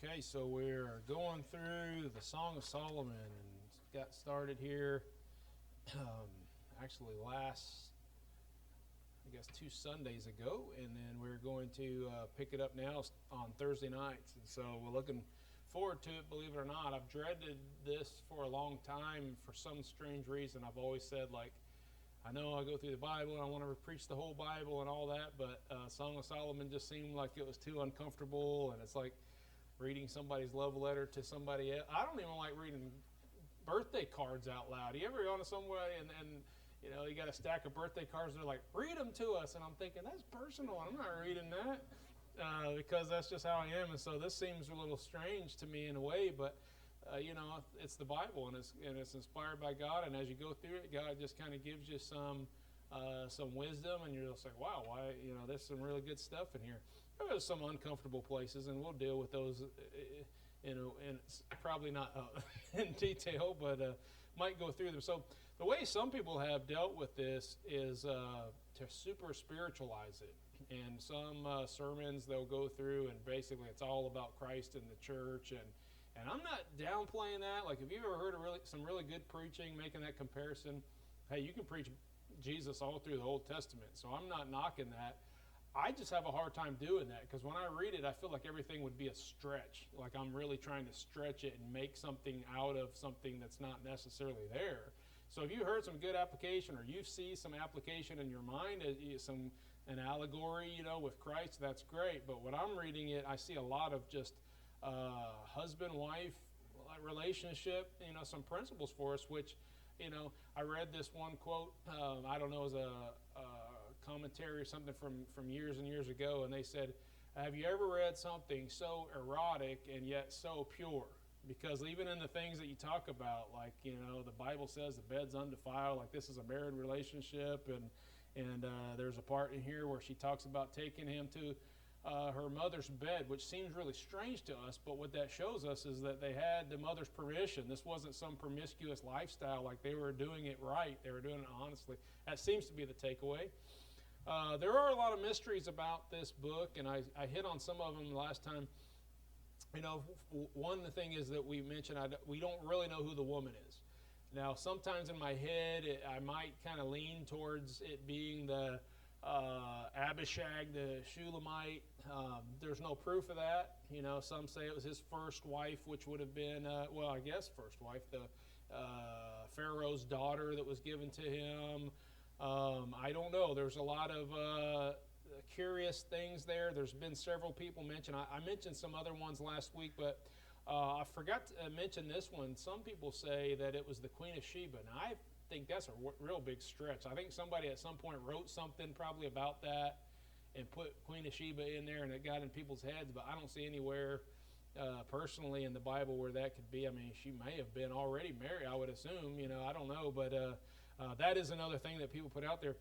Okay, so we're going through the Song of Solomon and got started here um, actually last, I guess, 2 Sundays ago, and then we're going to pick it up now on Thursday nights. And so we're looking forward to it, believe it or not. I've dreaded this for a long time for some strange reason. I've always said, like, I know I go through the Bible and I want to preach the whole Bible and all that, but Song of Solomon just seemed like it was too uncomfortable, and it's like reading somebody's love letter to somebody else. I don't even like reading birthday cards out loud. You ever gone to somewhere and you got a stack of birthday cards and they're like, read them to us, and I'm thinking, that's personal. I'm not reading that because that's just how I am. And so this seems a little strange to me in a way, but it's the Bible, and it's inspired by God. And as you go through it, God just kind of gives you some wisdom, and you're just like, wow, why? There's some really good stuff in here. There's some uncomfortable places, and we'll deal with those, and probably not in detail, but might go through them. So the way some people have dealt with this is to super spiritualize it. And some sermons they'll go through, and basically it's all about Christ and the church, and I'm not downplaying that. Like, if you've ever heard of some really good preaching, making that comparison, hey, you can preach Jesus all through the Old Testament. So I'm not knocking that. I just have a hard time doing that because when I read it, I feel like everything would be a stretch. Like I'm really trying to stretch it and make something out of something that's not necessarily there. So if you heard some good application, or you see some application in your mind, an allegory, with Christ, that's great. But when I'm reading it, I see a lot of just husband-wife relationship, some principles for us, which, I read this one quote, I don't know, it was a commentary or something from years and years ago, and they said, have you ever read something so erotic and yet so pure? Because even in the things that you talk about, like, the Bible says the bed's undefiled, like this is a married relationship, and there's a part in here where she talks about taking him to her mother's bed, which seems really strange to us, but what that shows us is that they had the mother's permission. This wasn't some promiscuous lifestyle, like they were doing it right. They were doing it honestly. That seems to be the takeaway. There are a lot of mysteries about this book, and I hit on some of them last time. One thing is that we mentioned we don't really know who the woman is. Now, sometimes in my head, I might kind of lean towards it being the Abishag, the Shulamite. There's no proof of that. Some say it was his first wife, which would have been, I guess first wife, the Pharaoh's daughter that was given to him. I don't know. There's a lot of curious things there. There's been several people mention. I mentioned some other ones last week, but I forgot to mention this one. Some people say that it was the Queen of Sheba. Now, I think that's a real big stretch. I think somebody at some point wrote something probably about that and put Queen of Sheba in there, and it got in people's heads, but I don't see anywhere personally in the Bible where that could be. I mean, she may have been already married, I would assume. I don't know, but that is another thing that people put out there.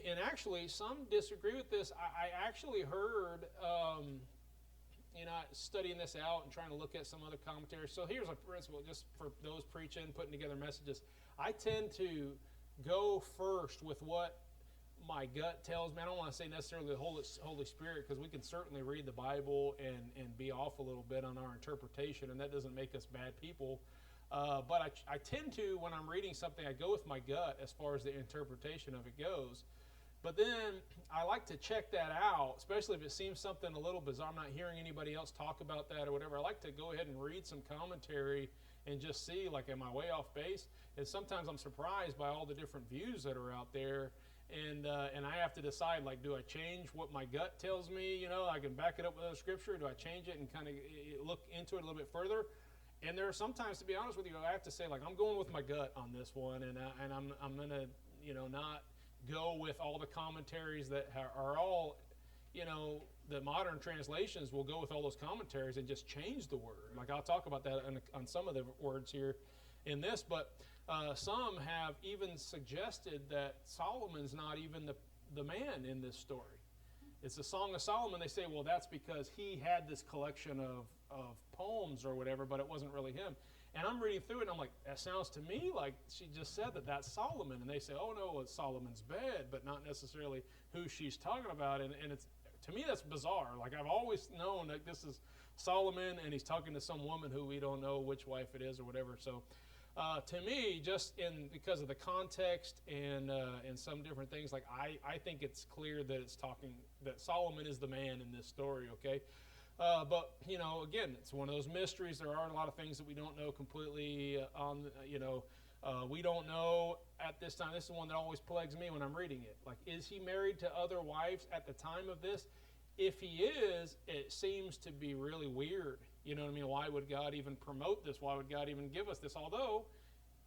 And actually, some disagree with this. I actually heard, studying this out and trying to look at some other commentaries. So here's a principle, just for those preaching, putting together messages. I tend to go first with what my gut tells me. I don't want to say necessarily the Holy Spirit, because we can certainly read the Bible and be off a little bit on our interpretation, and that doesn't make us bad people. But I tend to, when I'm reading something, I go with my gut as far as the interpretation of it goes. But then I like to check that out, especially if it seems something a little bizarre. I'm not hearing anybody else talk about that or whatever. I like to go ahead and read some commentary and just see, like, am I way off base? And sometimes I'm surprised by all the different views that are out there. And I have to decide, like, do I change what my gut tells me? I can back it up with other scripture. Do I change it and kind of look into it a little bit further? And there are sometimes, to be honest with you, I have to say, like, I'm going with my gut on this one, and I'm going to, not go with all the commentaries that are all, the modern translations will go with all those commentaries and just change the word. Like, I'll talk about that on some of the words here in this, but some have even suggested that Solomon's not even the man in this story. It's the Song of Solomon. They say, well, that's because he had this collection of poems or whatever, but it wasn't really him. And I'm reading through it, and I'm like, that sounds to me like she just said that that's Solomon. And they say, oh, no, it's Solomon's bed, but not necessarily who she's talking about. And it's, to me, that's bizarre. Like, I've always known that this is Solomon, and he's talking to some woman who we don't know which wife it is or whatever. So to me, just because of the context and some different things, like I think it's clear that it's talking that Solomon is the man in this story. Okay, but again, it's one of those mysteries. There are a lot of things that we don't know completely on. We don't know at this time. This is one that always plagues me when I'm reading it. Like, is he married to other wives at the time of this? If he is, it seems to be really weird. You know what I mean? Why would God even promote this? Why would God even give us this? Although,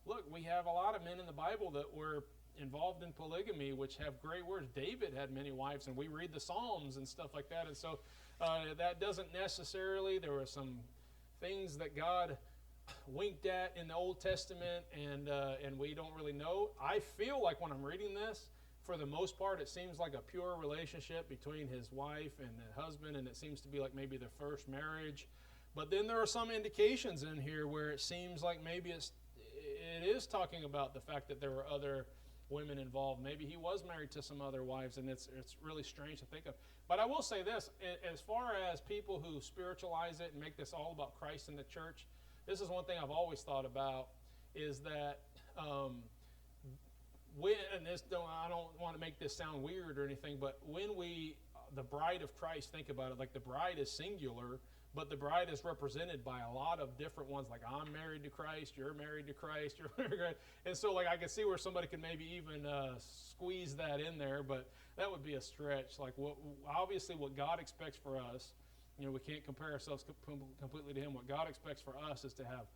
look, we have a lot of men in the Bible that were involved in polygamy, which have great words. David had many wives, and we read the Psalms and stuff like that. And so that doesn't necessarily, there were some things that God winked at in the Old Testament, and we don't really know. I feel like when I'm reading this, for the most part, it seems like a pure relationship between his wife and the husband, and it seems to be like maybe their first marriage. But then there are some indications in here where it seems like maybe it is talking about the fact that there were other women involved. Maybe he was married to some other wives, and it's really strange to think of. But I will say this, as far as people who spiritualize it and make this all about Christ and the church, this is one thing I've always thought about, is that I don't want to make this sound weird or anything, but when the bride of Christ, think about it, like the bride is singular, but the bride is represented by a lot of different ones, like I'm married to Christ, you're married to Christ, you're married to Christ. And so like I can see where somebody could maybe even squeeze that in there, but that would be a stretch. Like obviously what God expects for us, we can't compare ourselves completely to him. What God expects for us is to have,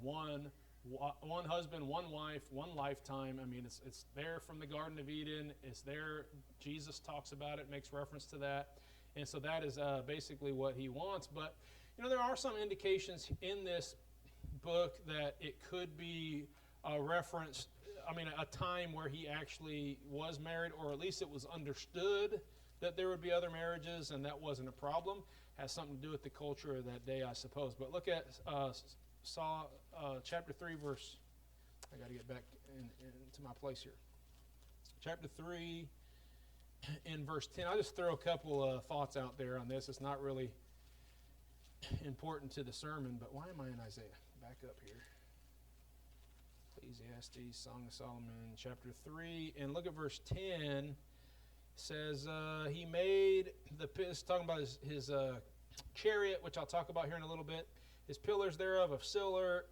one husband, one wife, one lifetime. I mean, it's there from the Garden of Eden. It's there. Jesus talks about it, makes reference to that. And so that is basically what he wants. But, there are some indications in this book that it could be a reference, a time where he actually was married, or at least it was understood that there would be other marriages, and that wasn't a problem. Has something to do with the culture of that day, I suppose. But look at chapter 3, verse, I got to get back into my place here. Chapter 3, in verse 10. I'll just throw a couple of thoughts out there on this. It's not really important to the sermon, but why am I in Isaiah? Back up here. Ecclesiastes, Song of Solomon, chapter 3, and look at verse 10. It says, he made it's talking about his chariot, which I'll talk about here in a little bit. His pillars thereof of silver,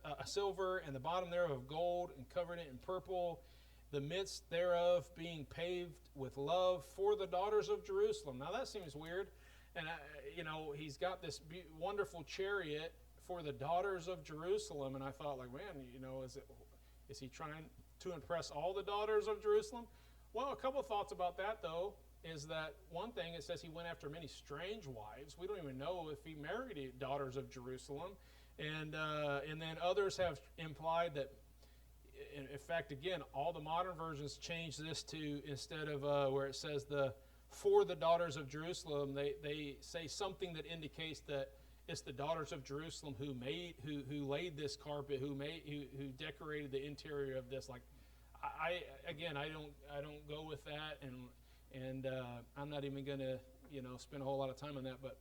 and the bottom thereof of gold, and covered it in purple, the midst thereof being paved with love for the daughters of Jerusalem. Now that seems weird, and he's got this wonderful chariot for the daughters of Jerusalem, and I thought, like, man, is he trying to impress all the daughters of Jerusalem? Well, a couple of thoughts about that, though, is that one thing, it says he went after many strange wives. We don't even know if he married daughters of Jerusalem. And then others have implied that, in fact, again, all the modern versions change this to, instead of where it says for the daughters of Jerusalem, they say something that indicates that it's the daughters of Jerusalem who laid this carpet, who decorated the interior of this. Like, I don't go with that, and I'm not even going to spend a whole lot of time on that. But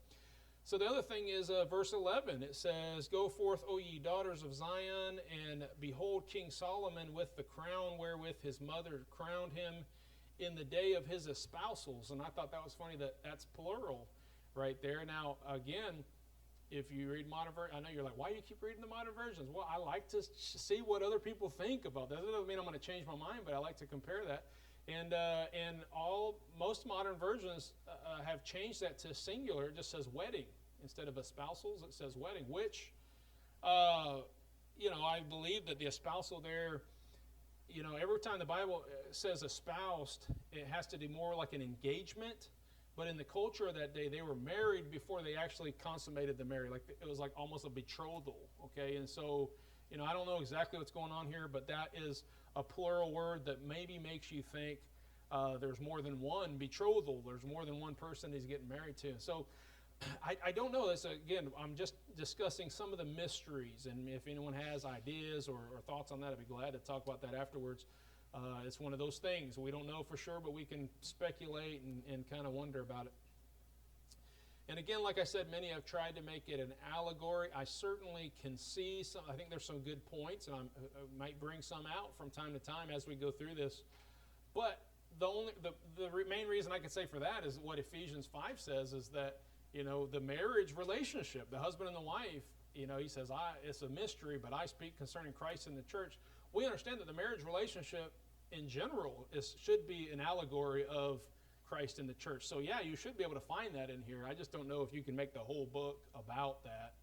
so the other thing is verse 11. It says, "Go forth, O ye daughters of Zion, and behold King Solomon with the crown wherewith his mother crowned him in the day of his espousals." And I thought that was funny that's plural right there. Now again, if you read modern version, I know you're like, why do you keep reading the modern versions? Well, I like to see what other people think about that. That doesn't mean I'm going to change my mind, but I like to compare that. And most modern versions have changed that to singular. It just says wedding instead of espousals. It says wedding, which I believe that the espousal there, every time the Bible says espoused, it has to be more like an engagement. But in the culture of that day, they were married before they actually consummated the marriage. Like, it was like almost a betrothal, okay? And so, I don't know exactly what's going on here, but that is a plural word that maybe makes you think there's more than one betrothal. There's more than one person he's getting married to. So I don't know. This again, I'm just discussing some of the mysteries, and if anyone has ideas or thoughts on that, I'd be glad to talk about that afterwards. It's one of those things. We don't know for sure, but we can speculate and kind of wonder about it. And again, like I said, many have tried to make it an allegory. I certainly can see some. I think there's some good points, and I might bring some out from time to time as we go through this. But the main reason I could say for that is what Ephesians 5 says, is that, the marriage relationship, the husband and the wife, he says, it's a mystery, but I speak concerning Christ and the church. We understand that the marriage relationship in general should be an allegory of Christ in the church. So yeah, you should be able to find that in here. I just don't know if you can make the whole book about that.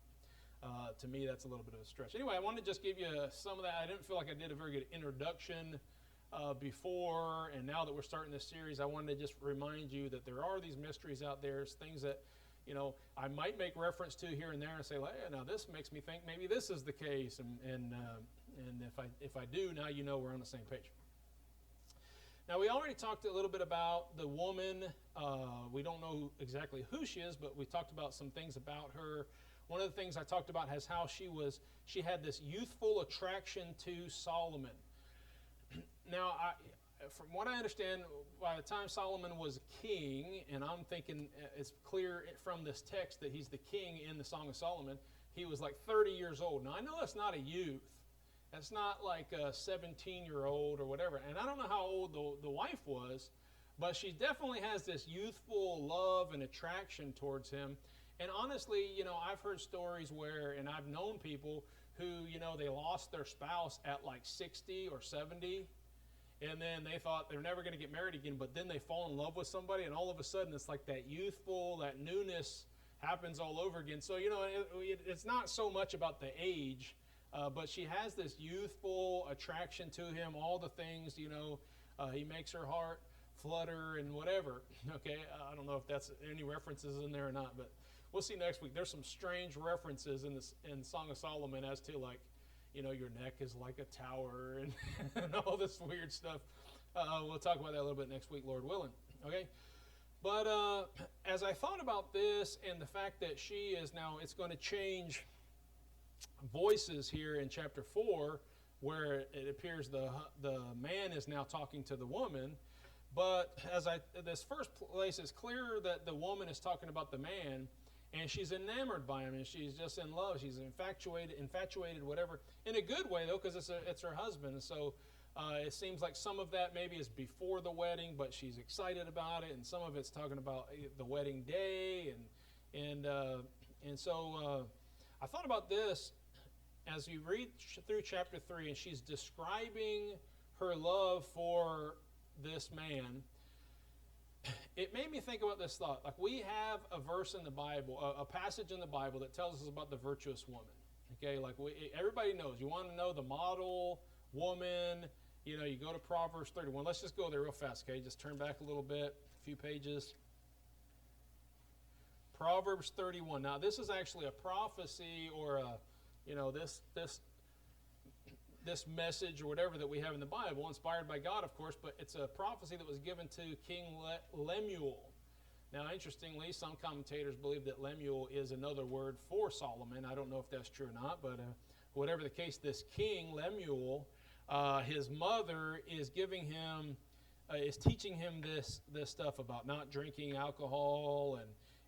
To me, that's a little bit of a stretch. Anyway, I wanted to just give you some of that. I didn't feel like I did a very good introduction before, and now that we're starting this series, I wanted to just remind you that there are these mysteries out there, things that I might make reference to here and there and say, well, now this makes me think maybe this is the case, and if I do, now we're on the same page. Now, we already talked a little bit about the woman. We don't know exactly who she is, but we talked about some things about her. One of the things I talked about is how she had this youthful attraction to Solomon. Now, from what I understand, by the time Solomon was king, and I'm thinking it's clear from this text that he's the king in the Song of Solomon, he was like 30 years old. Now, I know that's not a youth. That's not like a 17-year-old or whatever. And I don't know how old the wife was, but she definitely has this youthful love and attraction towards him. And honestly, I've heard stories where, and I've known people who, they lost their spouse at like 60 or 70, and then they thought they're never going to get married again, but then they fall in love with somebody, and all of a sudden it's like that youthful, that newness happens all over again. So, it's not so much about the age, but she has this youthful attraction to him, all the things, he makes her heart flutter and whatever. Okay, I don't know if that's any references in there or not, but we'll see next week. There's some strange references in Song of Solomon as to like, your neck is like a tower and all this weird stuff. We'll talk about that a little bit next week, Lord willing. Okay, but as I thought about this and the fact that she is now, it's going to change voices here in chapter 4, where it appears the man is now talking to the woman. But this first place, is clear that the woman is talking about the man, and she's enamored by him, and she's just in love. She's infatuated, whatever, in a good way though, because it's her husband. So it seems like some of that maybe is before the wedding, but she's excited about it, and some of it's talking about the wedding day, and so I thought about this as you read through chapter 3, and she's describing her love for this man. It made me think about this thought. Like, we have a verse in the Bible, a passage in the Bible that tells us about the virtuous woman. Okay, like everybody knows. You want to know the model woman, you go to Proverbs 31. Let's just go there real fast, okay? Just turn back a little bit, a few pages. Proverbs 31. Now, this is actually a prophecy, or this message or whatever that we have in the Bible, inspired by God, of course, but it's a prophecy that was given to King Lemuel. Now, interestingly, some commentators believe that Lemuel is another word for Solomon. I don't know if that's true or not, but whatever the case, this king Lemuel, his mother is teaching him this stuff about not drinking alcohol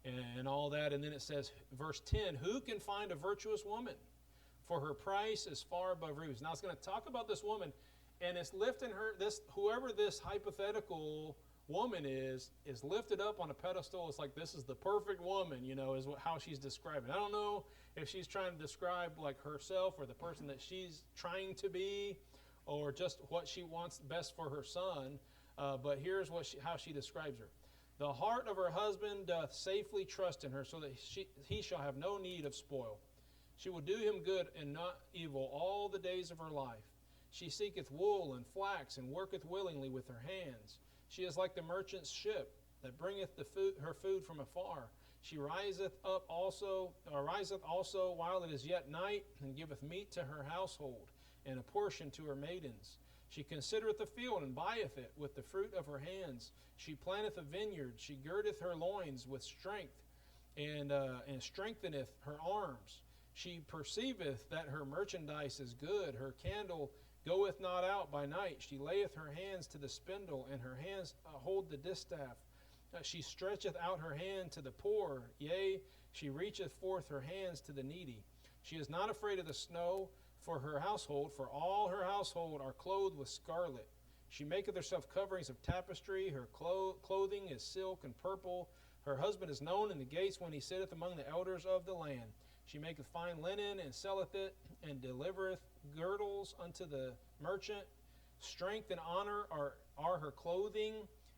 and all that. And then it says, verse 10, who can find a virtuous woman? For her price is far above rubies. Now it's going to talk about this woman, and it's lifting her, whoever this hypothetical woman is lifted up on a pedestal. It's like, this is the perfect woman, is how she's describing. I don't know if she's trying to describe like herself or the person that she's trying to be, or just what she wants best for her son. But here's how she describes her. The heart of her husband doth safely trust in her, so that he shall have no need of spoil. She will do him good and not evil all the days of her life. She seeketh wool and flax, and worketh willingly with her hands. She is like the merchant's ship, that bringeth her food from afar. She riseth also while it is yet night, and giveth meat to her household, and a portion to her maidens. She considereth the field, and buyeth it with the fruit of her hands. She planteth a vineyard. She girdeth her loins with strength, and strengtheneth her arms. She perceiveth that her merchandise is good. Her candle goeth not out by night. She layeth her hands to the spindle, and her hands hold the distaff. She stretcheth out her hand to the poor, yea, she reacheth forth her hands to the needy. She is not afraid of the snow for her household, for all her household are clothed with scarlet. She maketh herself coverings of tapestry, her clothing is silk and purple. Her husband is known in the gates when he sitteth among the elders of the land. She maketh fine linen and selleth it, and delivereth girdles unto the merchant. Strength and honor are her clothing,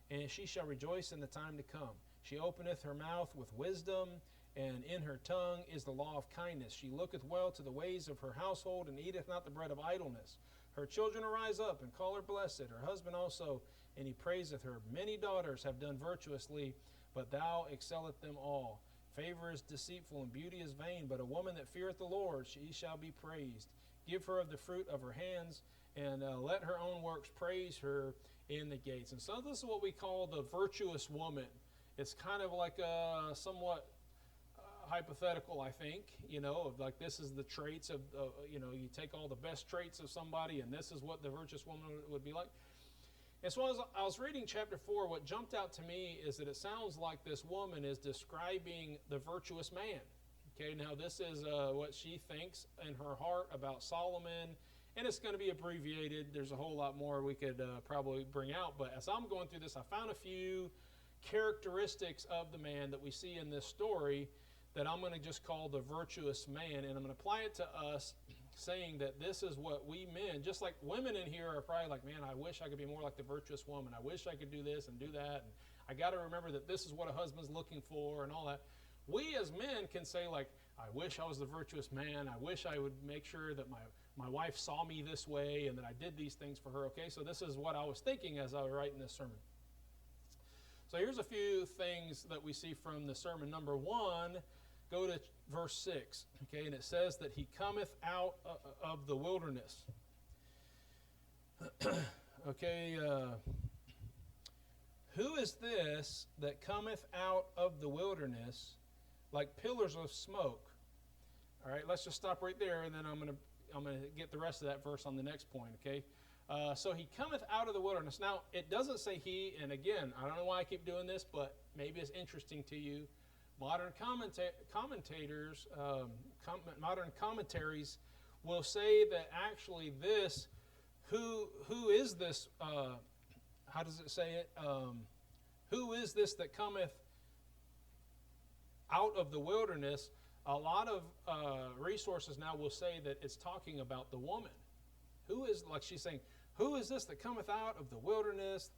and she shall rejoice in the time to come. She openeth her mouth with wisdom, and in her tongue is the law of kindness. She looketh well to the ways of her household, and eateth not the bread of idleness. Her children arise up and call her blessed, her husband also, and he praiseth her. Many daughters have done virtuously, but thou excelleth them all. Favor is deceitful, and beauty is vain, but a woman that feareth the Lord, she shall be praised. Give her of the fruit of her hands, and let her own works praise her in the gates. And so this is what we call the virtuous woman. It's kind of like a somewhat hypothetical, I think, of like this is the traits of, you take all the best traits of somebody, and this is what the virtuous woman would be like. And so as I was reading chapter 4, what jumped out to me is that it sounds like this woman is describing the virtuous man. Okay, now this is what she thinks in her heart about Solomon, and it's going to be abbreviated. There's a whole lot more we could probably bring out, but as I'm going through this, I found a few characteristics of the man that we see in this story that I'm going to just call the virtuous man, and I'm going to apply it to us, saying that this is what we men, just like women in here are probably like, man, I wish I could be more like the virtuous woman. I wish I could do this and do that, and I got to remember that this is what a husband's looking for and all that. We as men can say, like, I wish I was the virtuous man. I wish I would make sure that my wife saw me this way and that I did these things for her. Okay, so this is what I was thinking as I was writing this sermon. So here's a few things that we see from the sermon. Number one, go to verse 6, okay, and it says that he cometh out of the wilderness. Okay, who is this that cometh out of the wilderness like pillars of smoke? All right, let's just stop right there, and then I'm gonna get the rest of that verse on the next point, okay? So he cometh out of the wilderness. Now, it doesn't say he, and again, I don't know why I keep doing this, but maybe it's interesting to you. Modern commentators, modern commentaries will say that actually this, who is this, how does it say it? Who is this that cometh out of the wilderness? A lot of resources now will say that it's talking about the woman. Who is, like she's saying, who is this that cometh out of the wilderness?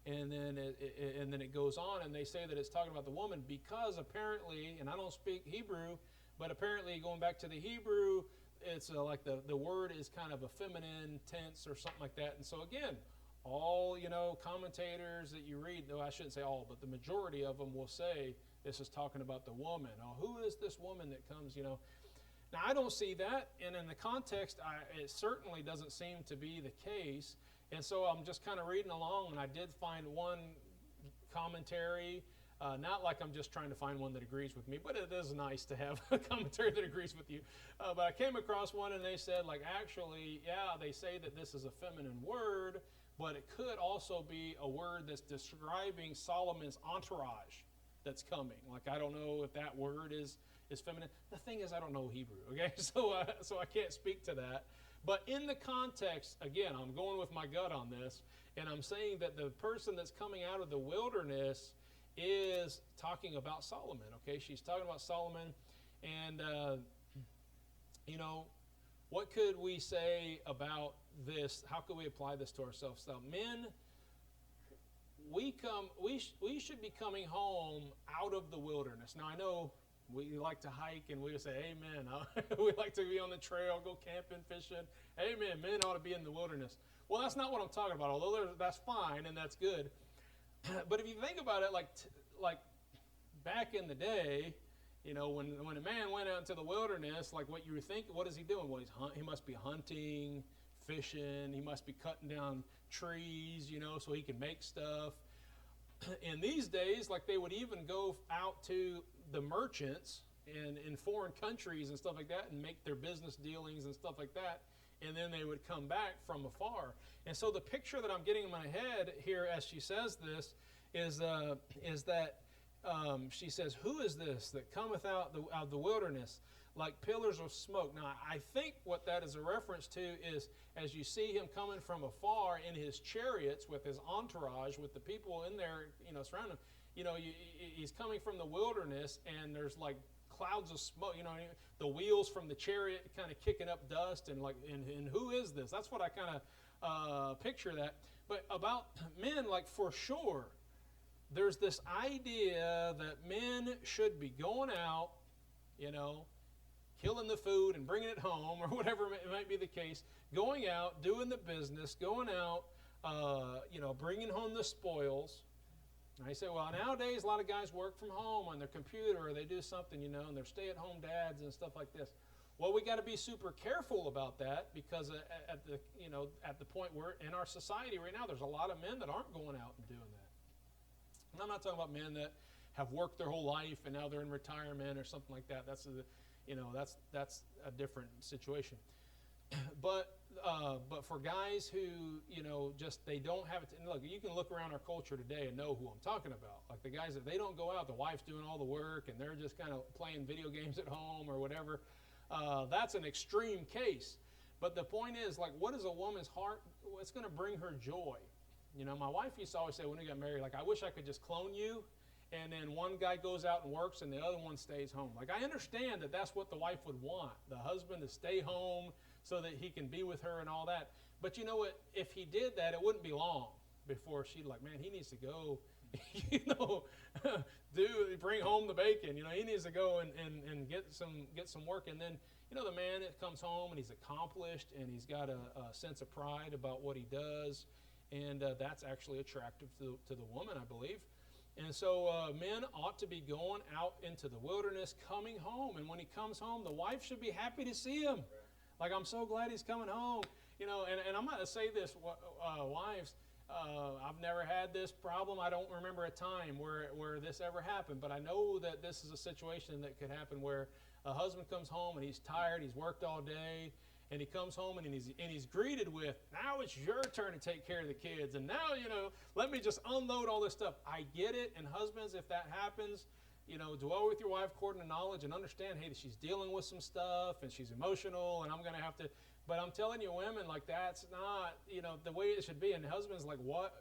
And then it goes on, and they say that it's talking about the woman because apparently, and I don't speak Hebrew, but apparently going back to the Hebrew, it's like the word is kind of a feminine tense or something like that. And so again, all commentators that you read, though I shouldn't say all, but the majority of them will say this is talking about the woman. Oh, who is this woman that comes? Now I don't see that, and in the context, it certainly doesn't seem to be the case. And so I'm just kind of reading along, and I did find one commentary, not like I'm just trying to find one that agrees with me, but it is nice to have a commentary that agrees with you. But I came across one, and they said, like, actually, yeah, they say that this is a feminine word, but it could also be a word that's describing Solomon's entourage that's coming. Like, I don't know if that word is feminine. The thing is, I don't know Hebrew, okay? So I can't speak to that. But in the context, again, I'm going with my gut on this, and I'm saying that the person that's coming out of the wilderness is talking about Solomon, okay? She's talking about Solomon, and, what could we say about this? How could we apply this to ourselves? Now, men, we should be coming home out of the wilderness. Now, I know we like to hike, and we say, amen. We like to be on the trail, go camping, fishing. Amen. Men ought to be in the wilderness. Well, that's not what I'm talking about, although that's fine and that's good. But if you think about it, like back in the day, when a man went out into the wilderness, like what you would think, what is he doing? Well, he must be hunting, fishing. He must be cutting down trees, so he can make stuff. And these days, like they would even go out to the merchants in foreign countries and stuff like that and make their business dealings and stuff like that, and then they would come back from afar. And so the picture that I'm getting in my head here as she says this is that she says, "Who is this that cometh out of the wilderness like pillars of smoke?" Now, I think what that is a reference to is as you see him coming from afar in his chariots with his entourage, with the people in there, surrounding him. He's coming from the wilderness, and there's like clouds of smoke. The wheels from the chariot kind of kicking up dust, and who is this? That's what I kind of picture that. But about men, like for sure, there's this idea that men should be going out, killing the food and bringing it home, or whatever it might be the case, going out, doing the business, going out, bringing home the spoils. And I say, well, nowadays a lot of guys work from home on their computer, or they do something, and they're stay-at-home dads and stuff like this. Well, we got to be super careful about that, because at the point we're in our society right now, there's a lot of men that aren't going out and doing that. And I'm not talking about men that have worked their whole life and now they're in retirement or something like that. That's a different situation. But for guys who just they don't have it. Look, you can look around our culture today and know who I'm talking about. Like the guys that they don't go out, the wife's doing all the work, and they're just kind of playing video games at home or whatever. That's an extreme case. But the point is, like, what is a woman's heart? What's going to bring her joy? My wife used to always say when we got married, like, I wish I could just clone you, and then one guy goes out and works and the other one stays home. Like, I understand that that's what the wife would want, the husband to stay home so that he can be with her and all that. But you know what? If he did that, it wouldn't be long before she'd like, man, he needs to go, bring home the bacon. He needs to go and get some work. And then, the man that comes home and he's accomplished and he's got a sense of pride about what he does. And that's actually attractive to the woman, I believe. And so men ought to be going out into the wilderness, coming home. And when he comes home, the wife should be happy to see him. Like, I'm so glad he's coming home. And I'm going to say this, wives, I've never had this problem. I don't remember a time where this ever happened. But I know that this is a situation that could happen where a husband comes home and he's tired, he's worked all day, and he comes home and he's greeted with, now it's your turn to take care of the kids. And now, let me just unload all this stuff. I get it. And husbands, if that happens, dwell with your wife according to knowledge and understand, hey, she's dealing with some stuff and she's emotional and I'm going to have to. But I'm telling you, women, like, that's not, the way it should be. And husbands, like, what,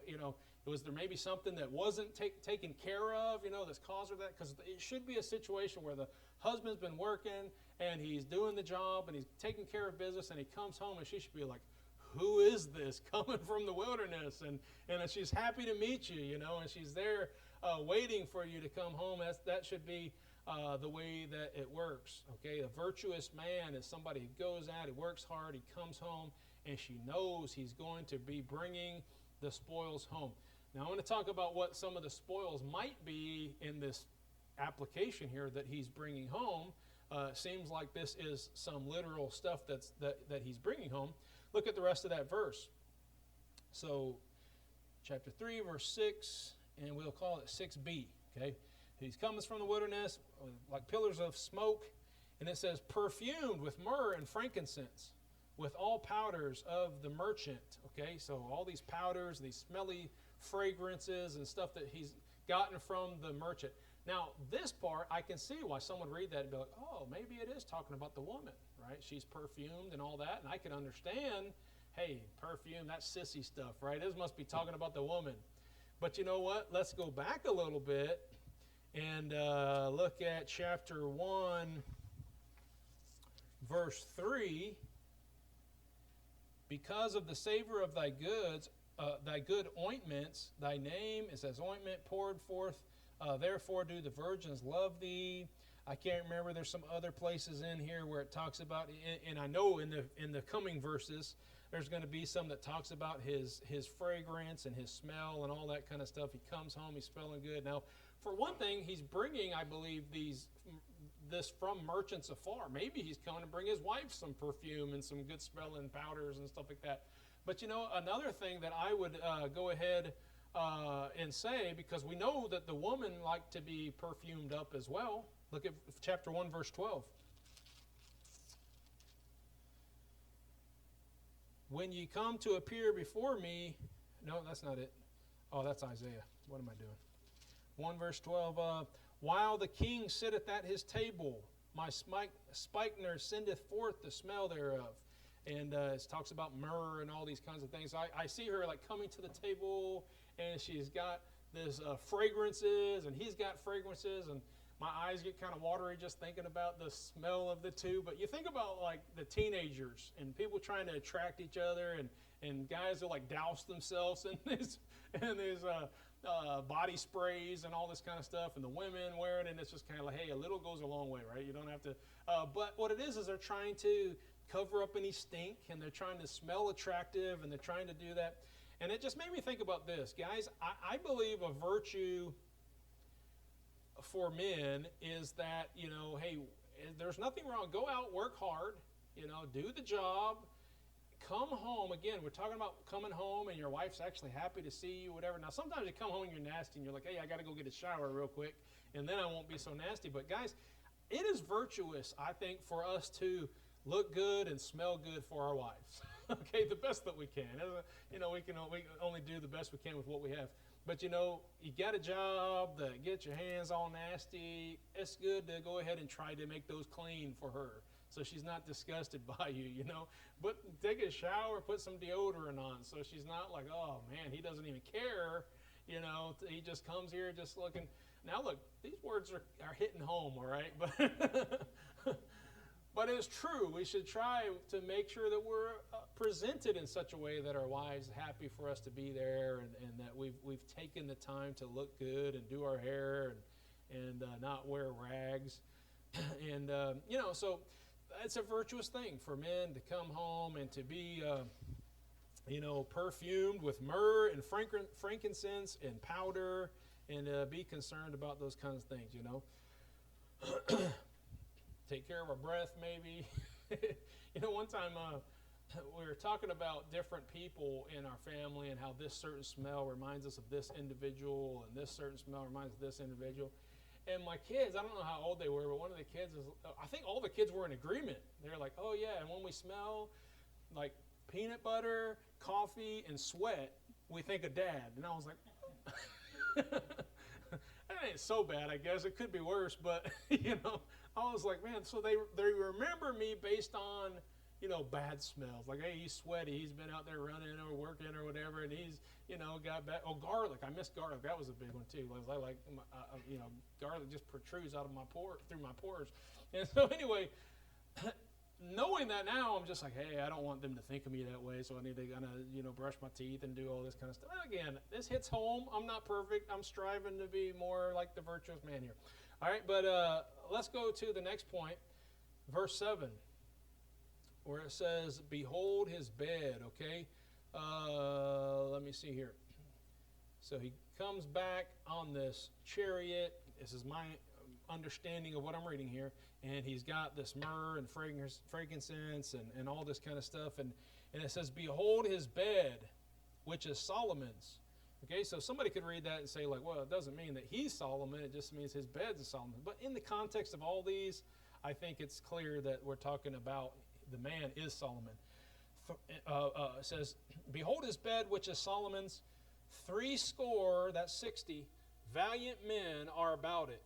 was there maybe something that wasn't taken care of, that's caused her that? Because it should be a situation where the husband's been working and he's doing the job and he's taking care of business and he comes home and she should be like, who is this coming from the wilderness? And she's happy to meet you, and she's there waiting for you to come home. That should be the way that it works, okay? A virtuous man is somebody who goes out, he works hard, he comes home, and she knows he's going to be bringing the spoils home. Now, I want to talk about what some of the spoils might be in this application here that he's bringing home. Seems like this is some literal stuff that he's bringing home. Look at the rest of that verse. So, chapter 3, verse 6, and we'll call it 6b, okay? He's coming from the wilderness like pillars of smoke, and it says, perfumed with myrrh and frankincense, with all powders of the merchant, okay? So all these powders, these smelly fragrances and stuff that he's gotten from the merchant. Now, this part, I can see why someone would read that and be like, oh, maybe it is talking about the woman, right? She's perfumed and all that, and I can understand, hey, perfume, that's sissy stuff, right? This must be talking about the woman. But you know what? Let's go back a little bit and look at chapter 1, verse 3. Because of the savor of thy goods, thy good ointments, thy name is as ointment poured forth. Therefore do the virgins love thee. I can't remember. There's some other places in here where it talks about, and I know in the coming verses, there's going to be some that talks about his fragrance and his smell and all that kind of stuff. He comes home, he's smelling good. Now, for one thing, he's bringing, I believe, this from merchants afar. Maybe he's coming to bring his wife some perfume and some good smelling powders and stuff like that. But another thing that I would go ahead and say, because we know that the woman liked to be perfumed up as well. Look at chapter 1, verse 12. When ye come to appear before me, no, that's not it. Oh, that's Isaiah. What am I doing? 1 verse 12. While the king sitteth at his table, my spikenard sendeth forth the smell thereof. And it talks about myrrh and all these kinds of things. I see her like coming to the table, and she's got this fragrances, and he's got fragrances, and my eyes get kind of watery just thinking about the smell of the two. But you think about like the teenagers and people trying to attract each other, and guys will like douse themselves in these body sprays and all this kind of stuff, and the women wearing it, and it's just kind of like, hey, a little goes a long way, right? You don't have to. But what it is they're trying to cover up any stink, and they're trying to smell attractive, and they're trying to do that. And it just made me think about this. Guys, I believe a virtue for men is that, hey, there's nothing wrong. Go out, work hard, do the job, come home. Again, we're talking about coming home and your wife's actually happy to see you, whatever. Now, sometimes you come home and you're nasty and you're like, hey, I got to go get a shower real quick, and then I won't be so nasty. But guys, it is virtuous, I think, for us to look good and smell good for our wives. Okay, the best that we can. We can only do the best we can with what we have. But you got a job that gets your hands all nasty. It's good to go ahead and try to make those clean for her, so she's not disgusted by you. But take a shower, put some deodorant on, so she's not like, oh man, he doesn't even care. He just comes here just looking. Now look, these words are hitting home, all right, but. But it's true. We should try to make sure that we're presented in such a way that our wives are happy for us to be there, and that we've taken the time to look good and do our hair and not wear rags. And, so it's a virtuous thing for men to come home and to be, perfumed with myrrh and frankincense and powder, and be concerned about those kinds of things, Take care of our breath, maybe. One time we were talking about different people in our family and how this certain smell reminds us of this individual, and this certain smell reminds us of this individual. And my kids, I don't know how old they were, but one of the kids I think all the kids were in agreement. They were like, oh yeah, and when we smell like peanut butter, coffee, and sweat, we think of Dad. And I was like, that ain't so bad, I guess. It could be worse, but, I was like, man, so they remember me based on, bad smells. Like, hey, he's sweaty. He's been out there running or working or whatever, and he's, got bad. Oh, garlic. I miss garlic. That was a big one, too. I like, garlic just protrudes out of through my pores. And so anyway, knowing that now, I'm just like, hey, I don't want them to think of me that way, so I need to kind of, brush my teeth and do all this kind of stuff. And again, this hits home. I'm not perfect. I'm striving to be more like the virtuous man here. All right, but let's go to the next point, verse 7, where it says, behold his bed, okay? Let me see here. So he comes back on this chariot. This is my understanding of what I'm reading here. And he's got this myrrh and frankincense and all this kind of stuff. And it says, behold his bed, which is Solomon's. Okay, so somebody could read that and say, like, well, it doesn't mean that he's Solomon. It just means his bed's a Solomon. But in the context of all these, I think it's clear that we're talking about the man is Solomon. It says, behold his bed, which is Solomon's. 60, that's 60, valiant men are about it,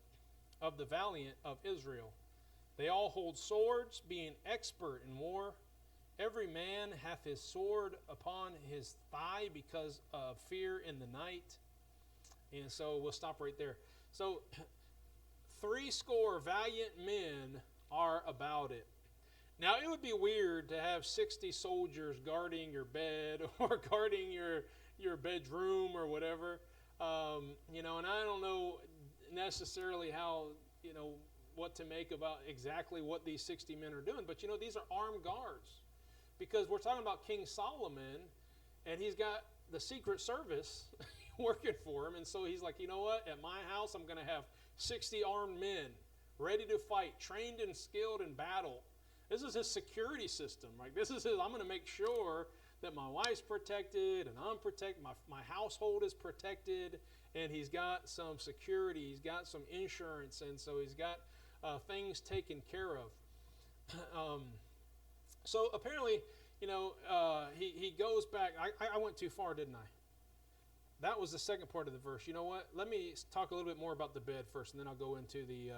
of the valiant of Israel. They all hold swords, being expert in war. Every man hath his sword upon his thigh because of fear in the night. And so we'll stop right there. So 60 valiant men are about it. Now it would be weird to have 60 soldiers guarding your bed or guarding your bedroom or whatever. And I don't know necessarily how, what to make about exactly what these 60 men are doing. But, these are armed guards. Because we're talking about King Solomon, and he's got the Secret Service working for him. And so he's like, you know what? At my house, I'm going to have 60 armed men ready to fight, trained and skilled in battle. This is his security system, right? This is I'm going to make sure that my wife's protected and I'm protected, my household is protected, and he's got some security, he's got some insurance, and so he's got things taken care of. So apparently, he goes back. I went too far, didn't I? that was the second part of the verse. You know what? Let me talk a little bit more about the bed first, and then I'll go into the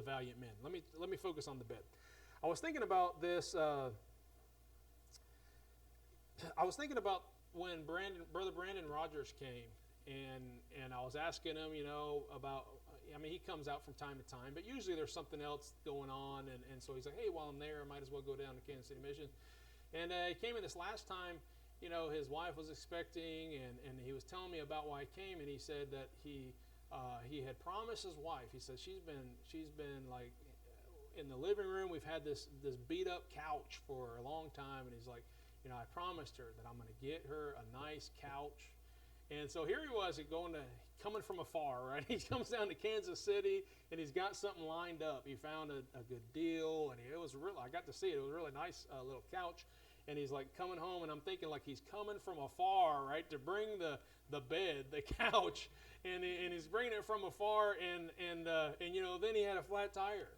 valiant men. Let me focus on the bed. I was thinking about this. I was thinking about when Brother Brandon Rogers came, and I was asking him, about. I mean, he comes out from time to time, but usually there's something else going on, and so he's like, hey, while I'm there, I might as well go down to Kansas City Mission. And he came in this last time. His wife was expecting, and he was telling me about why he came, and he said that he had promised his wife. He said she's been like in the living room. We've had this beat up couch for a long time, and he's like, I promised her that I'm going to get her a nice couch. And so here he was, coming from afar, right? He comes down to Kansas City, and he's got something lined up. He found a good deal, and it was really, I got to see it. It was a really nice little couch. And he's like coming home, and I'm thinking like he's coming from afar, right, to bring the bed, the couch, and he's bringing it from afar, and then he had a flat tire.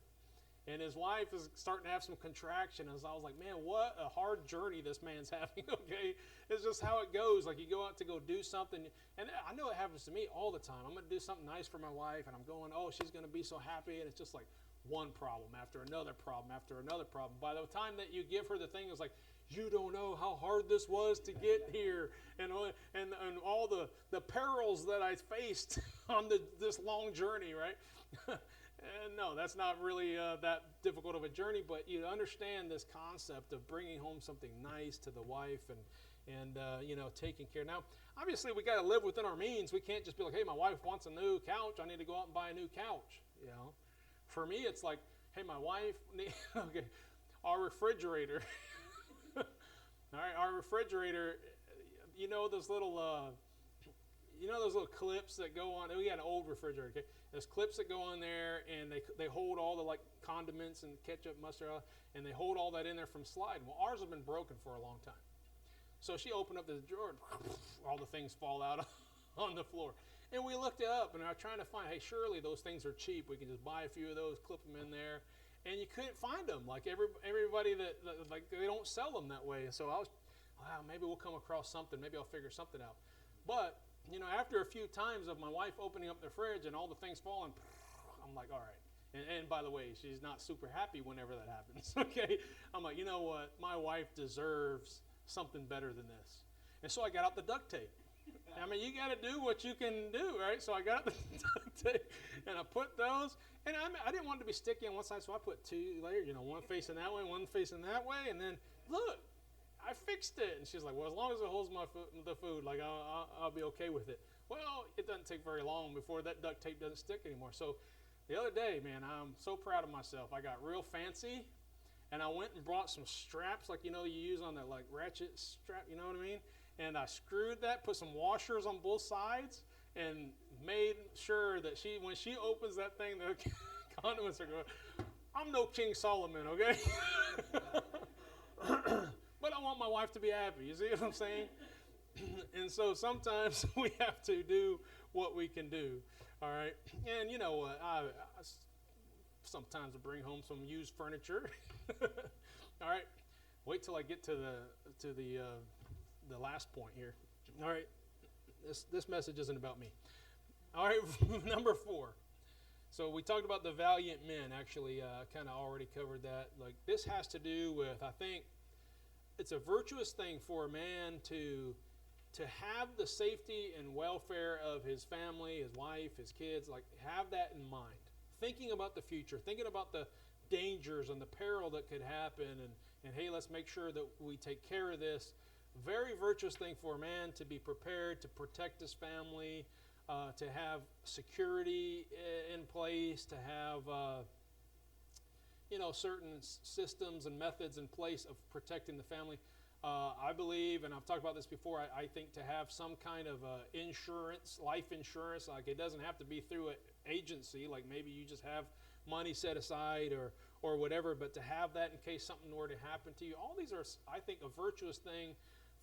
And his wife is starting to have some contraction. As I was like, man, what a hard journey this man's having, okay? It's just how it goes. Like, you go out to go do something. And I know it happens to me all the time. I'm going to do something nice for my wife, and I'm going, oh, she's going to be so happy. And it's just like one problem after another problem after another problem. By the time that you give her the thing, it's like, you don't know how hard this was to get here. And all the perils that I faced on this long journey, right? And no, that's not really that difficult of a journey, but you understand this concept of bringing home something nice to the wife and taking care. Now, obviously, we got to live within our means. We can't just be like, hey, my wife wants a new couch. I need to go out and buy a new couch. For me, it's like, hey, my wife, okay, our refrigerator. All right, our refrigerator. Those little clips that go on. We got an old refrigerator. Okay, there's clips that go on there, and they hold all the like condiments and ketchup, mustard, and they hold all that in there from sliding. Well, ours have been broken for a long time. So she opened up this drawer, and all the things fall out on the floor. And we looked it up, and I was trying to find, hey, surely those things are cheap. We can just buy a few of those, clip them in there, and you couldn't find them. Like everybody that like they don't sell them that way. So I was, wow, maybe we'll come across something. Maybe I'll figure something out. But after a few times of my wife opening up the fridge and all the things falling, I'm like, all right. And by the way, she's not super happy whenever that happens. Okay, I'm like, you know what? My wife deserves something better than this. And so I got out the duct tape. I mean, you got to do what you can do, right? So I got the duct tape, and I put those. And I didn't want it to be sticky on one side, so I put two layers, one facing that way, one facing that way. And then, look, I fixed it. And she's like, well, as long as it holds the food, like I'll be okay with it. Well, it doesn't take very long before that duct tape doesn't stick anymore. So the other day, man, I'm so proud of myself. I got real fancy, and I went and brought some straps like, you use on that like ratchet strap, you know what I mean? And I screwed that, put some washers on both sides, and made sure that when she opens that thing, the condiments are going, I'm no King Solomon, okay? But I want my wife to be happy. You see what I'm saying? And so sometimes we have to do what we can do. All right. And you know what? I sometimes I bring home some used furniture. All right. Wait till I get to the last point here. All right. This message isn't about me. All right. Number 4. So we talked about the valiant men. Actually, kind of already covered that. Like, this has to do with, I think, it's a virtuous thing for a man to have the safety and welfare of his family, his wife, his kids, like have that in mind. Thinking about the future, thinking about the dangers and the peril that could happen, and hey, let's make sure that we take care of this. Very virtuous thing for a man to be prepared to protect his family, to have security in place, to have certain systems and methods in place of protecting the family. I believe, and I've talked about this before, I think to have some kind of insurance, life insurance, like it doesn't have to be through an agency, like maybe you just have money set aside or whatever, but to have that in case something were to happen to you. All these are, I think, a virtuous thing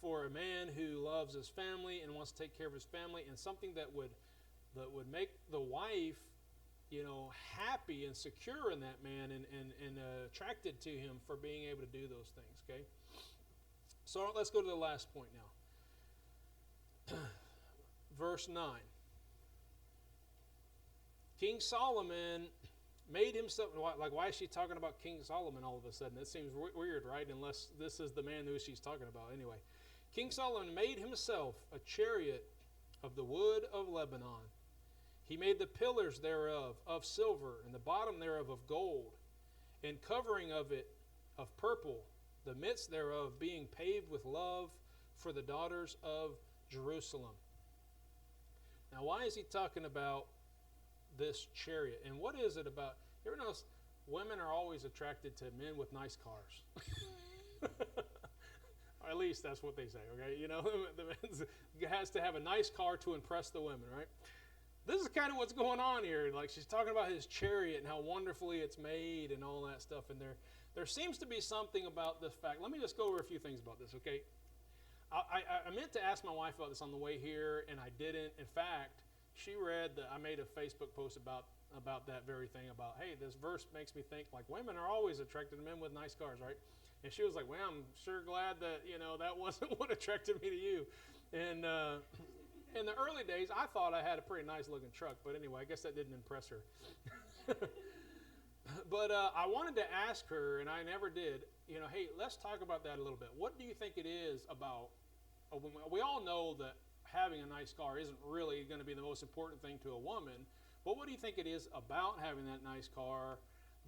for a man who loves his family and wants to take care of his family, and something that would make the wife happy and secure in that man and attracted to him for being able to do those things, okay? So let's go to the last point now. Verse 9. King Solomon made himself, like, why is she talking about King Solomon all of a sudden? That seems weird, right? Unless this is the man who she's talking about. Anyway, King Solomon made himself a chariot of the wood of Lebanon. He made the pillars thereof of silver, and the bottom thereof of gold, and covering of it of purple, the midst thereof being paved with love for the daughters of Jerusalem. Now, why is he talking about this chariot? And what is it about? You ever notice women are always attracted to men with nice cars? Or at least that's what they say, okay? You know, the man has to have a nice car to impress the women, right? This is kind of what's going on here. Like, she's talking about his chariot and how wonderfully it's made and all that stuff. And there seems to be something about this fact. Let me just go over a few things about this, okay? I meant to ask my wife about this on the way here, and I didn't. In fact, she read that I made a Facebook post about that very thing, about, hey, this verse makes me think, like, women are always attracted to men with nice cars, right? And she was like, well, I'm sure glad that, you know, that wasn't what attracted me to you. And in the early days, I thought I had a pretty nice looking truck, but anyway, I guess that didn't impress her. But I wanted to ask her, and I never did, you know, hey, let's talk about that a little bit. What do you think it is about a woman? We all know that having a nice car isn't really going to be the most important thing to a woman, but what do you think it is about having that nice car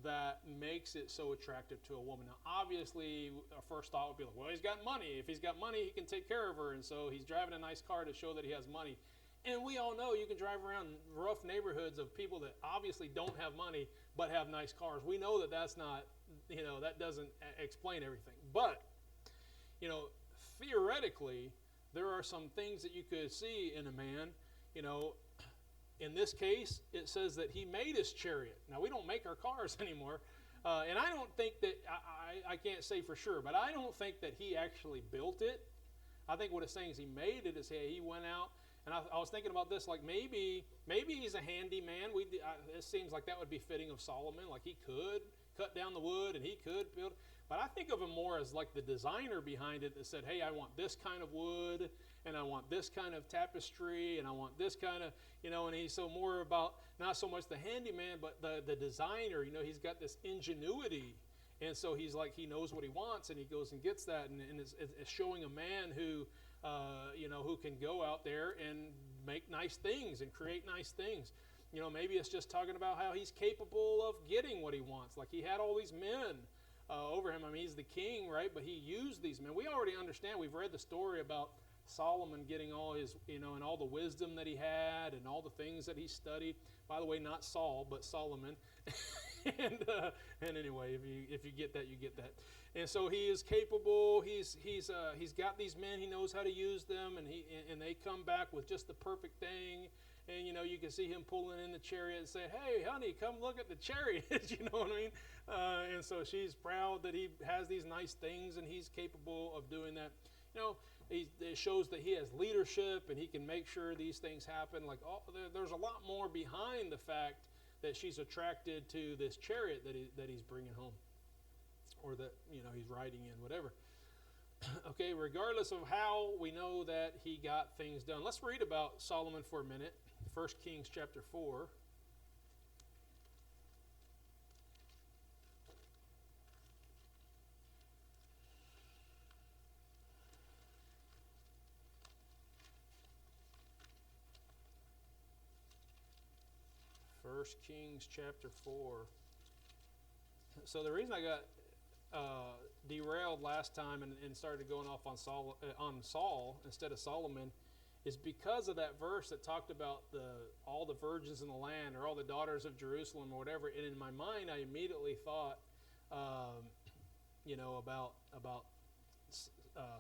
that makes it so attractive to a woman? Now, obviously, our first thought would be like, well, he's got money. If he's got money, he can take care of her, and so he's driving a nice car to show that he has money. And we all know you can drive around rough neighborhoods of people that obviously don't have money but have nice cars. We know that that's not, you know, that doesn't explain everything. But, you know, theoretically, there are some things that you could see in a man. You know, in this case, it says that he made his chariot. Now, we don't make our cars anymore. And I don't think that, I can't say for sure, but I don't think that he actually built it. I think what it's saying is he made it. Is he went out. And I was thinking about this, like maybe he's a handyman. It seems like that would be fitting of Solomon. Like he could cut down the wood and he could build. But I think of him more as like the designer behind it that said, hey, I want this kind of wood, and I want this kind of tapestry, and I want this kind of, you know, and he's so more about not so much the handyman, but the designer. You know, he's got this ingenuity. And so he's like, he knows what he wants, and he goes and gets that. And it's showing a man who, you know, who can go out there and make nice things and create nice things. You know, maybe it's just talking about how he's capable of getting what he wants. Like he had all these men over him. I mean, he's the king, right? But he used these men. We already understand. We've read the story about Solomon getting all his, you know, and all the wisdom that he had and all the things that he studied. By the way, not Saul, but Solomon. And anyway, if you get that, you get that. And so he is capable. He's got these men. He knows how to use them, and they come back with just the perfect thing. And you know, you can see him pulling in the chariot and saying, "Hey, honey, come look at the chariot." You know what I mean? And so she's proud that he has these nice things, and he's capable of doing that. You know, it shows that he has leadership, and he can make sure these things happen. Like, there's a lot more behind the fact that she's attracted to this chariot that he's bringing home, or that, you know, he's riding in, whatever. Okay, regardless of how, we know that he got things done. Let's read about Solomon for a minute. 1 Kings chapter 4. First Kings chapter 4. So the reason I got derailed last time and started going off on Saul instead of Solomon is because of that verse that talked about all the virgins in the land, or all the daughters of Jerusalem, or whatever. And in my mind, I immediately thought, you know, about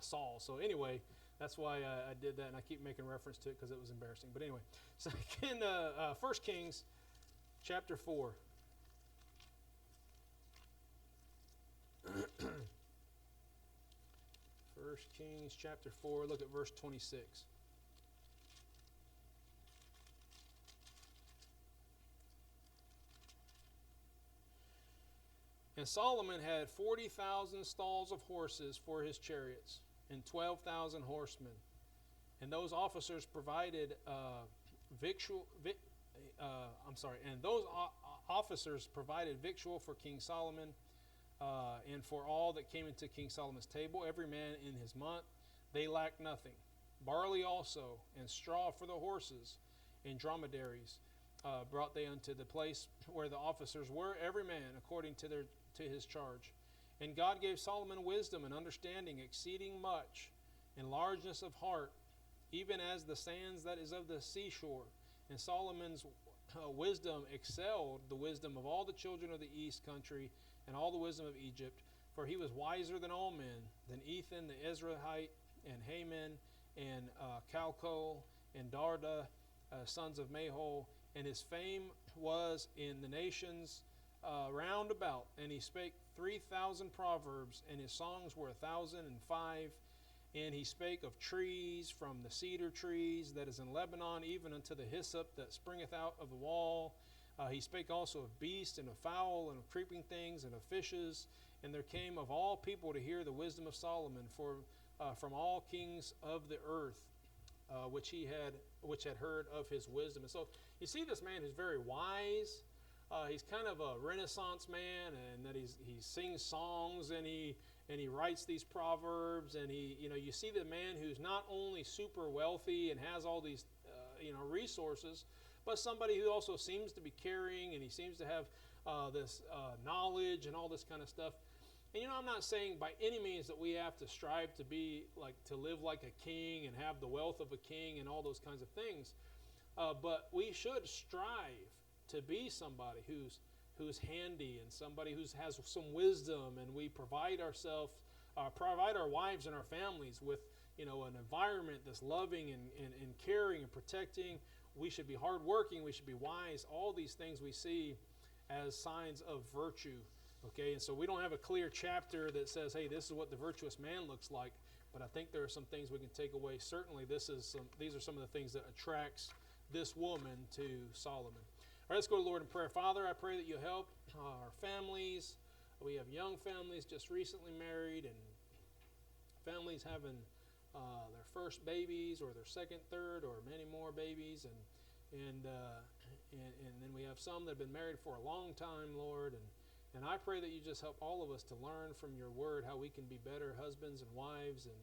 Saul. So anyway, that's why I did that, and I keep making reference to it because it was embarrassing. But anyway, so in 1 Kings chapter 4. First Kings chapter 4, look at verse 26. And Solomon had 40,000 stalls of horses for his chariots, and 12,000 horsemen. And those officers provided officers provided victual for King Solomon and for all that came into King Solomon's table, every man in his month. They lacked nothing. Barley also, and straw for the horses and dromedaries brought they unto the place where the officers were, every man according to his charge. And God gave Solomon wisdom and understanding exceeding much, and largeness of heart, even as the sands that is of the seashore. And Solomon's wisdom excelled the wisdom of all the children of the east country and all the wisdom of Egypt, for he was wiser than all men, than Ethan the Ezrahite, and Haman, and Calcol, and Darda, sons of Mahol. And his fame was in the nations round about. And he spake 3,000 proverbs, and his songs were 1,005. And he spake of trees, from the cedar trees that is in Lebanon, even unto the hyssop that springeth out of the wall. He spake also of beasts, and of fowl, and of creeping things, and of fishes. And there came of all people to hear the wisdom of Solomon, from all kings of the earth, which had heard of his wisdom. And so you see this man who's very wise. He's kind of a Renaissance man, and that he sings songs, and he writes these proverbs, and you see the man who's not only super wealthy and has all these resources, but somebody who also seems to be caring, and he seems to have this knowledge and all this kind of stuff. And I'm not saying by any means that we have to strive to live like a king and have the wealth of a king and all those kinds of things, but we should strive to be somebody who's handy, and somebody who has some wisdom, and we provide our wives and our families with an environment that's loving and caring and protecting. We should be hardworking. We should be wise. All these things we see as signs of virtue. Okay, and so we don't have a clear chapter that says, hey, this is what the virtuous man looks like, but I think there are some things we can take away. Certainly, these are some of the things that attracts this woman to Solomon. All right, let's go to the Lord in prayer. Father, I pray that you help our families. We have young families just recently married, and families having their first babies, or their second, third, or many more babies, and then we have some that have been married for a long time, Lord, and I pray that you just help all of us to learn from your word how we can be better husbands and wives, and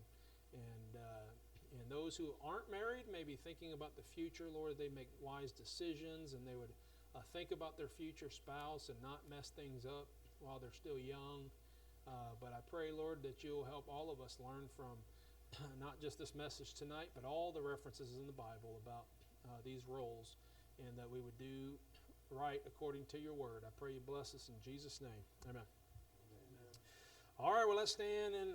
those who aren't married may be thinking about the future, Lord. They make wise decisions, and they would think about their future spouse and not mess things up while they're still young. But I pray, Lord, that you'll help all of us learn from not just this message tonight, but all the references in the Bible about these roles, and that we would do right according to your word. I pray you bless us in Jesus' name. Amen. All right, well, let's stand and